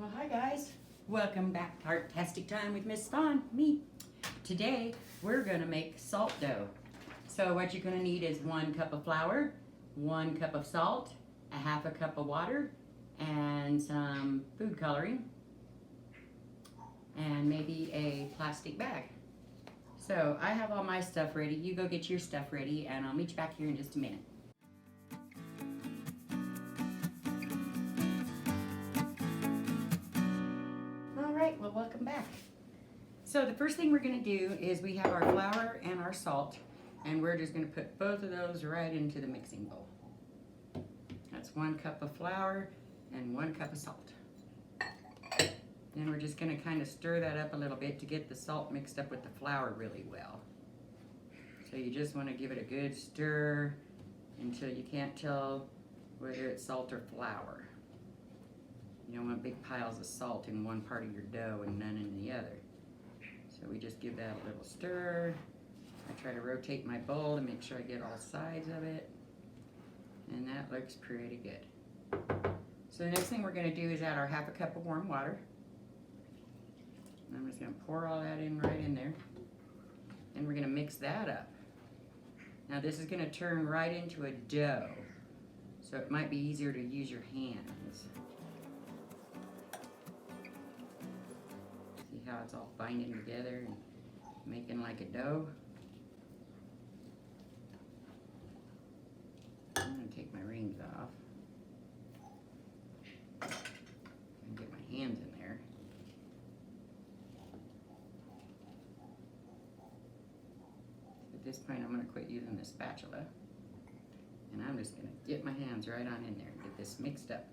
Well, hi guys. Welcome back to Art-Tastic Time with Miss Fawn, me. Today, we're gonna make salt dough. So what you're gonna need is 1 cup of flour, 1 cup of salt, a half a cup of water, and some food coloring, and maybe a plastic bag. So I have all my stuff ready. You go get your stuff ready, and I'll meet you back here in just a minute. Well, welcome back. So the first thing we're going to do is we have our flour and our salt, and we're just going to put both of those right into the mixing bowl. That's 1 cup of flour and 1 cup of salt. Then we're just going to kind of stir that up a little bit to get the salt mixed up with the flour really well. So you just want to give it a good stir until you can't tell whether it's salt or flour. You don't want big piles of salt in one part of your dough and none in the other. So we just give that a little stir. I try to rotate my bowl to make sure I get all sides of it. And that looks pretty good. So the next thing we're going to do is add our half a cup of warm water. And I'm just going to pour all that in right in there. And we're going to mix that up. Now this is going to turn right into a dough. So it might be easier to use your hands. How it's all binding together and making like a dough. I'm going to take my rings off and get my hands in there. At this point, I'm going to quit using the spatula, and I'm just going to get my hands right on in there and get this mixed up.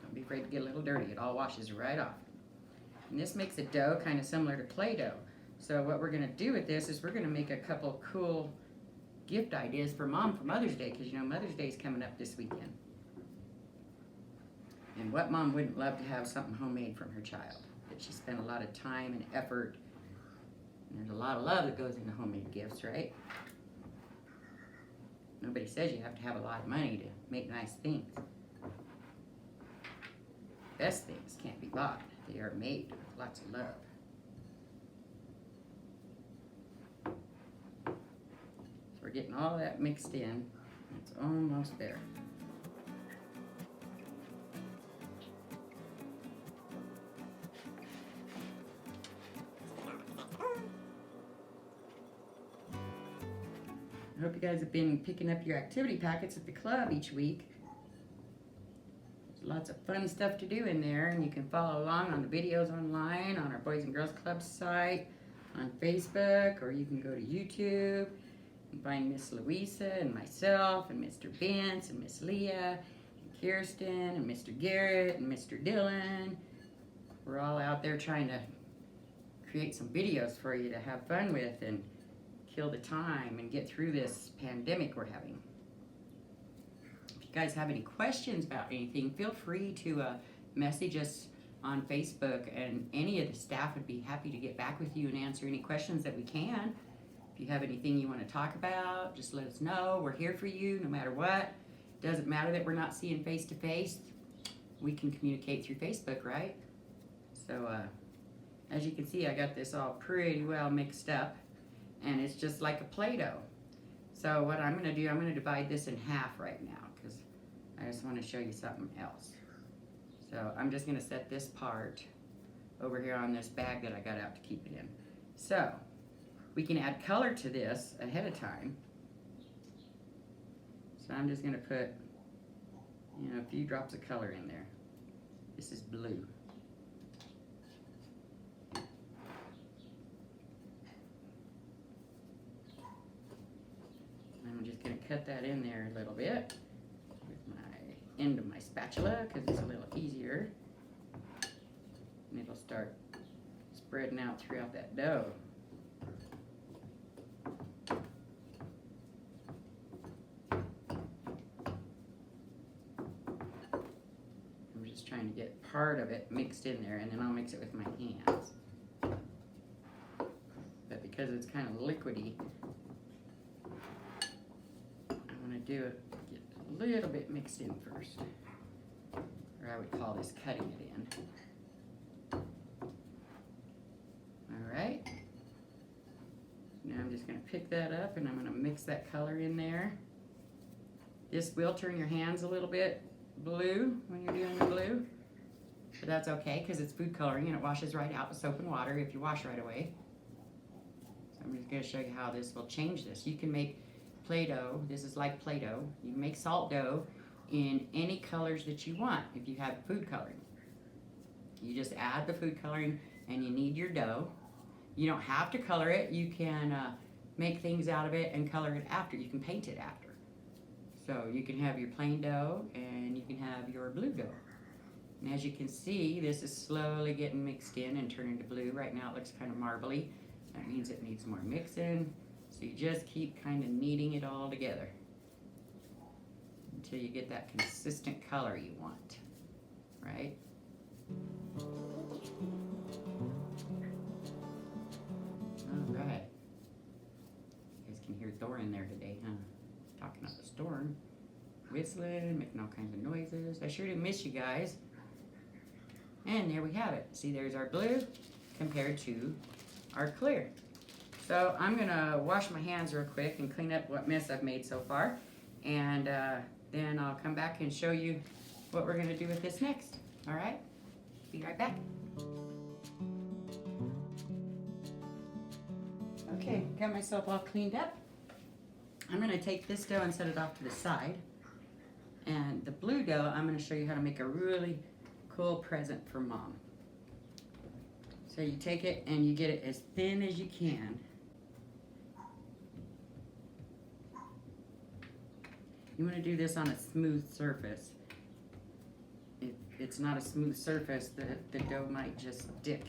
Don't be afraid to get a little dirty. It all washes right off. And this makes a dough kind of similar to Play-Doh. So what we're going to do with this is we're going to make a couple cool gift ideas for Mom for Mother's Day, because you know Mother's Day is coming up this weekend. And what mom wouldn't love to have something homemade from her child that she spent a lot of time and effort, and there's a lot of love that goes into homemade gifts, right? Nobody says you have to have a lot of money to make nice things. Best things can't be bought. They are made with lots of love. So we're getting all that mixed in. It's almost there. I hope you guys have been picking up your activity packets at the club each week. Lots of fun stuff to do in there, and you can follow along on the videos online on our Boys and Girls Club site, on Facebook, or you can go to YouTube and find Miss Louisa and myself and Mr. Vince and Miss Leah and Kirsten and Mr. Garrett and Mr. Dylan. We're all out there trying to create some videos for you to have fun with and kill the time and get through this pandemic we're having. If you guys have any questions about anything, feel free to message us on Facebook, and any of the staff would be happy to get back with you and answer any questions that we can. If you have anything you want to talk about, just let us know. We're here for you no matter what. It doesn't matter that we're not seeing face to face. We can communicate through Facebook, right? So as you can see, I got this all pretty well mixed up, and it's just like a Play-Doh. So what I'm going to do, I'm going to divide this in half right now, because I just want to show you something else. So I'm just going to set this part over here on this bag that I got out to keep it in. So we can add color to this ahead of time. So I'm just going to put, a few drops of color in there. This is blue. I'm just going to cut that in there a little bit with my end of my spatula, because it's a little easier. And it'll start spreading out throughout that dough. I'm just trying to get part of it mixed in there, and then I'll mix it with my hands. But because it's kind of liquidy, get a little bit mixed in first, or I would call this cutting it in. All right. Now I'm just going to pick that up and I'm going to mix that color in there. This will turn your hands a little bit blue when you're doing the blue, but that's okay because it's food coloring and it washes right out with soap and water if you wash right away. So I'm just going to show you how this will change this. You can make Play-Doh. This is like Play-Doh. You can make salt dough in any colors that you want if you have food coloring. You just add the food coloring and you knead your dough. You don't have to color it. You can make things out of it and color it after. You can paint it after. So you can have your plain dough and you can have your blue dough. And as you can see, this is slowly getting mixed in and turning to blue. Right now it looks kind of marbly. That means it needs more mixing. So you just keep kind of kneading it all together until you get that consistent color you want, right? All right. You guys can hear Thor in there today, huh? Talking up the storm, whistling, making all kinds of noises. I sure do miss you guys. And there we have it. See, there's our blue compared to our clear. So I'm gonna wash my hands real quick and clean up what mess I've made so far. And then I'll come back and show you what we're gonna do with this next. All right, be right back. Okay, got myself all cleaned up. I'm gonna take this dough and set it off to the side. And the blue dough, I'm gonna show you how to make a really cool present for Mom. So you take it and you get it as thin as you can. You want to do this on a smooth surface. If it's not a smooth surface, the dough might just stick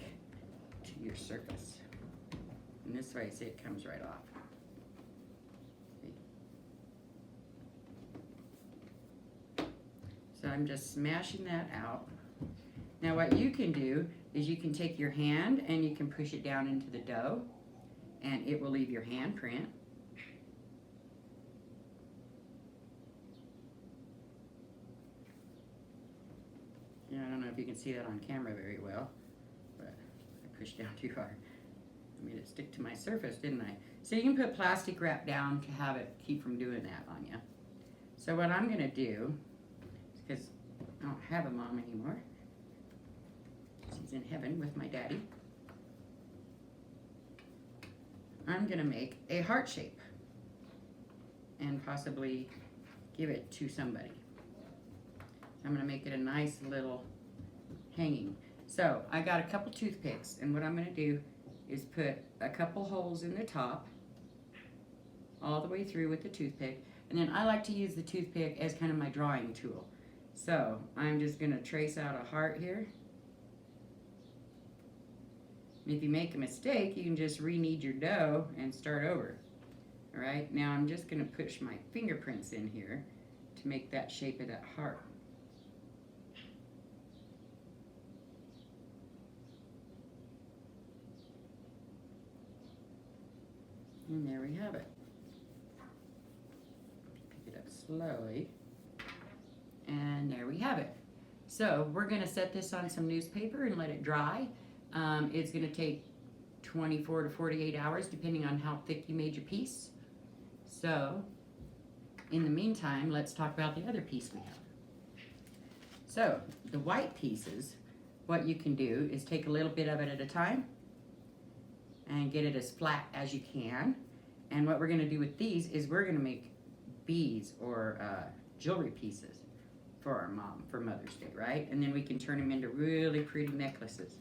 to your surface. And this way, see, it comes right off. See? So I'm just smashing that out. Now what you can do is you can take your hand and you can push it down into the dough and it will leave your handprint. Yeah, I don't know if you can see that on camera very well, but I pushed down too hard. I made it stick to my surface, didn't I? So you can put plastic wrap down to have it keep from doing that on you. So what I'm gonna do, because I don't have a mom anymore, she's in heaven with my daddy, I'm gonna make a heart shape and possibly give it to somebody. I'm gonna make it a nice little hanging. So I got a couple toothpicks, and what I'm gonna do is put a couple holes in the top all the way through with the toothpick, and then I like to use the toothpick as kind of my drawing tool. So I'm just gonna trace out a heart here. And if you make a mistake, you can just re-knead your dough and start over. All right, now I'm just gonna push my fingerprints in here to make that shape of that heart. And there we have it. Pick it up slowly. And there we have it. So we're gonna set this on some newspaper and let it dry. It's gonna take 24 to 48 hours depending on how thick you made your piece. So in the meantime, let's talk about the other piece we have. So the white pieces, what you can do is take a little bit of it at a time and get it as flat as you can. And what we're gonna do with these is we're gonna make beads or jewelry pieces for our mom for Mother's Day, right? And then we can turn them into really pretty necklaces.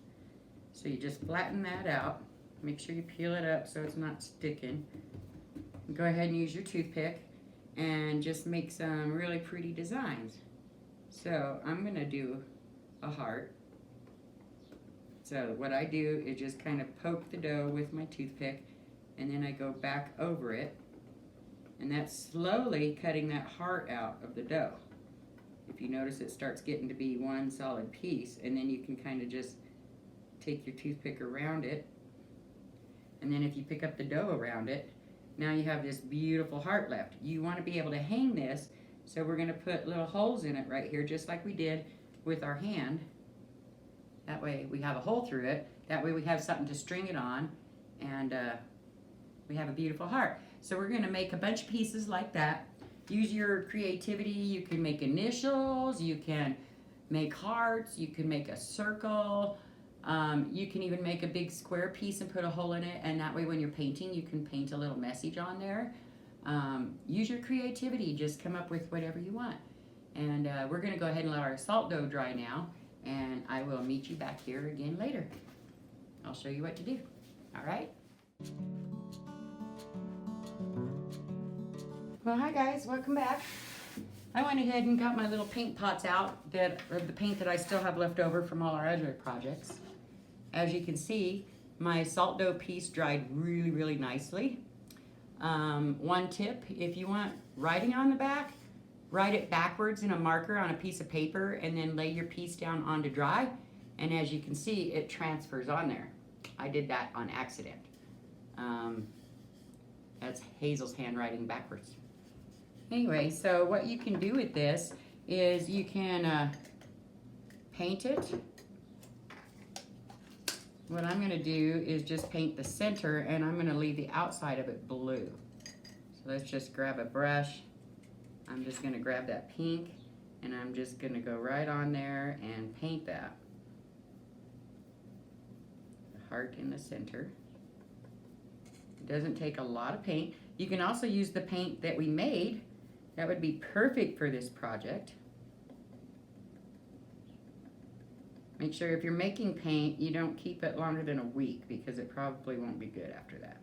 So you just flatten that out. Make sure you peel it up so it's not sticking. Go ahead and use your toothpick and just make some really pretty designs. So I'm gonna do a heart. So what I do is just kind of poke the dough with my toothpick and then I go back over it, and that's slowly cutting that heart out of the dough. If you notice, it starts getting to be one solid piece, and then you can kind of just take your toothpick around it, and then if you pick up the dough around it, now you have this beautiful heart left. You want to be able to hang this, so we're going to put little holes in it right here, just like we did with our hand. That way we have a hole through it. That way we have something to string it on, and we have a beautiful heart. So we're gonna make a bunch of pieces like that. Use your creativity. You can make initials, you can make hearts, you can make a circle, you can even make a big square piece and put a hole in it, and that way when you're painting, you can paint a little message on there. Use your creativity, just come up with whatever you want. And we're gonna go ahead and let our salt dough dry now, and I will meet you back here again later. I'll show you what to do, all right? Well, hi guys, welcome back. I went ahead and got my little paint pots out of the paint that I still have left over from all our other projects. As you can see, my salt dough piece dried really, really nicely. One tip, if you want writing on the back, write it backwards in a marker on a piece of paper and then lay your piece down onto dry. And as you can see, it transfers on there. I did that on accident. That's Hazel's handwriting backwards. Anyway, so what you can do with this is you can paint it. What I'm going to do is just paint the center, and I'm going to leave the outside of it blue. So let's just grab a brush. I'm just going to grab that pink, and I'm just going to go right on there and paint that. The heart in the center. It doesn't take a lot of paint. You can also use the paint that we made. That would be perfect for this project. Make sure if you're making paint, you don't keep it longer than a week because it probably won't be good after that.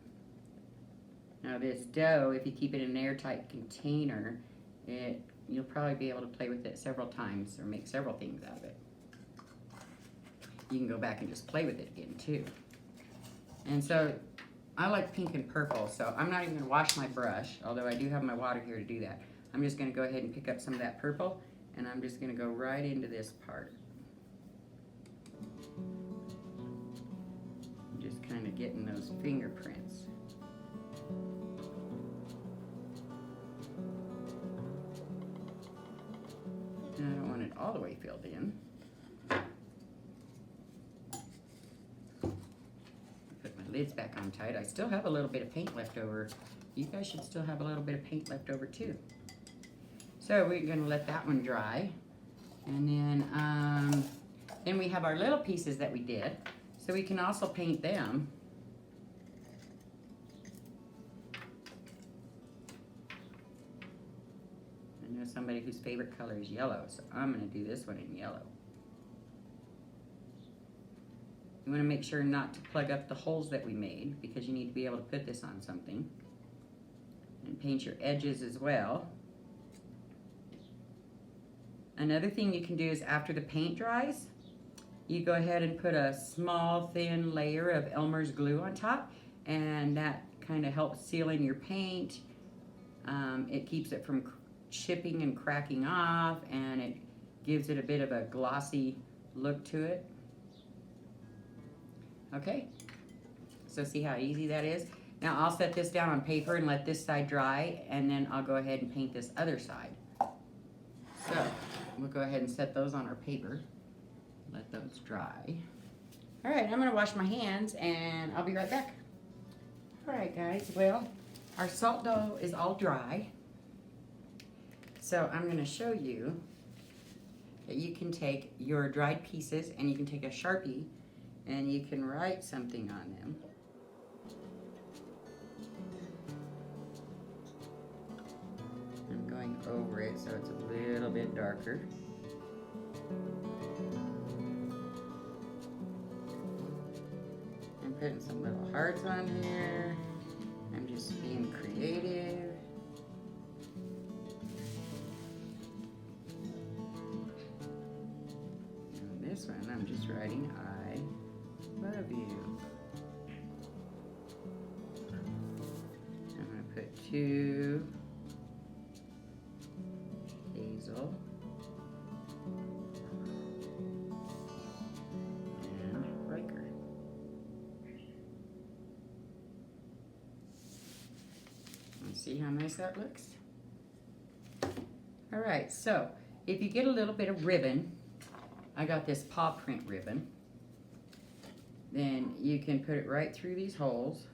Now this dough, if you keep it in an airtight container, you'll probably be able to play with it several times or make several things out of it. You can go back and just play with it again too. And so I like pink and purple, so I'm not even gonna wash my brush, although I do have my water here to do that. I'm just gonna go ahead and pick up some of that purple, and I'm just gonna go right into this part. I'm just kind of getting those fingerprints. And I don't want it all the way filled in. Put my lids back on tight. I still have a little bit of paint left over. You guys should still have a little bit of paint left over too. So we're gonna let that one dry. And then we have our little pieces that we did. So we can also paint them. I know somebody whose favorite color is yellow, so I'm gonna do this one in yellow. You wanna make sure not to plug up the holes that we made because you need to be able to put this on something. And paint your edges as well. Another thing you can do is after the paint dries, you go ahead and put a small thin layer of Elmer's glue on top, and that kind of helps seal in your paint. It keeps it from chipping and cracking off, and it gives it a bit of a glossy look to it. Okay, so see how easy that is? Now I'll set this down on paper and let this side dry, and then I'll go ahead and paint this other side. So we'll go ahead and set those on our paper. Let those dry. All right, I'm gonna wash my hands and I'll be right back. All right guys, well, our salt dough is all dry. So I'm gonna show you that you can take your dried pieces and you can take a Sharpie and you can write something on them. I'm going over it so it's a little bit darker. I'm putting some little hearts on here. I'm just being creative. And this one, I'm just writing, I love you. I'm going to put 2 Hazel and Riker. See how nice that looks? All right, so if you get a little bit of ribbon, I got this paw print ribbon. Then you can put it right through these holes.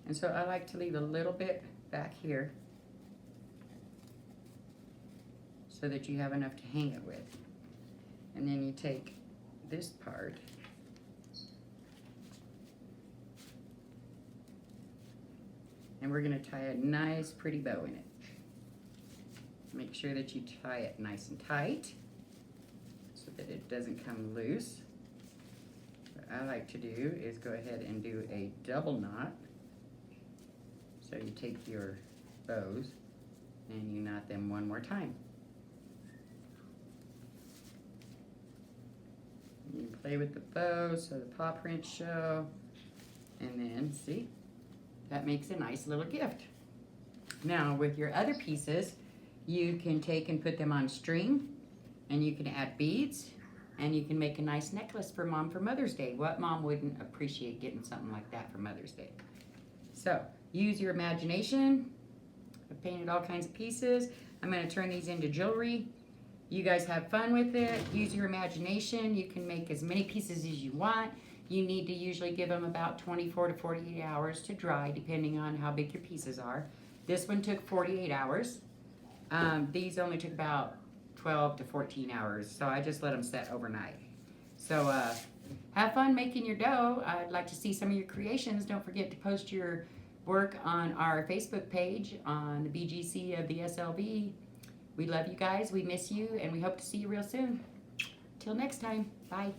And so I like to leave a little bit back here so that you have enough to hang it with. And then you take this part and we're going to tie a nice pretty bow in it. Make sure that you tie it nice and tight so that it doesn't come loose. What I like to do is go ahead and do a double knot. So you take your bows and you knot them one more time. You play with the bows so the paw prints show, and then see, that makes a nice little gift. Now with your other pieces, you can take and put them on string, and you can add beads, and you can make a nice necklace for Mom for Mother's Day. What mom wouldn't appreciate getting something like that for Mother's Day? So use your imagination. I've painted all kinds of pieces. I'm going to turn these into jewelry. You guys have fun with it. Use your imagination. You can make as many pieces as you want. You need to usually give them about 24 to 48 hours to dry, depending on how big your pieces are. This one took 48 hours. These only took about 12 to 14 hours, so I just let them set overnight. So have fun making your dough. I'd like to see some of your creations. Don't forget to post your work on our Facebook page on the BGC of the SLB. We love you guys, we miss you, and we hope to see you real soon. Till next time, bye.